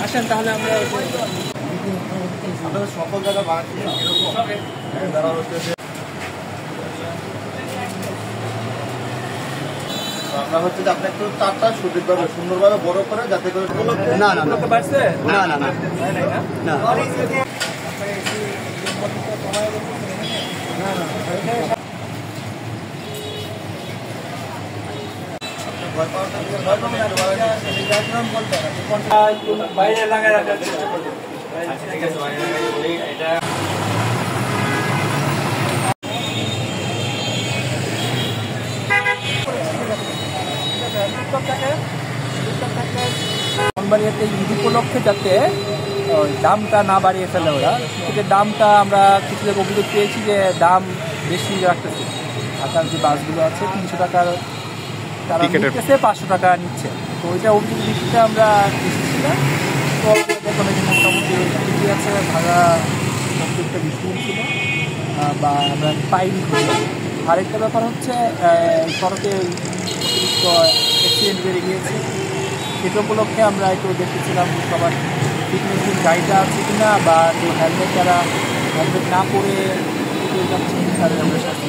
আসেন তাহলে আমরা সকল জায়গায় আমরা হচ্ছে যে আপনি একটু চারটা সঠিকভাবে সুন্দরভাবে বড় করে যাতে করে না না না বাড়ছে না না না না বাইরে লাগায় রাখার চেষ্টা করবেন। ঠিক আছে এটা কোম্পানিতে ঈদ উপলক্ষে যাতে দামটা না বাড়িয়ে ফেলে ওরা, সেক্ষেত্রে দামটা আমরা কিছু জায়গায় অভিযোগ পেয়েছি যে দাম বেশি রাখতেছে। ঢাকার যে বাসগুলো আছে 300 টাকার তারা নিচ্ছে, 500 টাকা নিচ্ছে। তো ওইটা অভিযোগ ভিত্তিতে আমরা এসেছিলাম। তো দেখুন এই যে মোটামুটি ঠিকই আছে, ভাড়া কমপ্লিটটা বেশি ছিল বা আমরা পাইনি। আরেকটা ব্যাপার হচ্ছে সড়কে অতিরিক্ত অ্যাক্সিডেন্ট বেড়ে গিয়েছে। সেটা উপলক্ষে আমরা একটু দেখতেছিলাম সবার ফিটনেসের গাড়িটা আছে কিনা, বা হেলমেট যারা হেলমেট না পরে যাচ্ছেন তাদের আমরা শাস্তি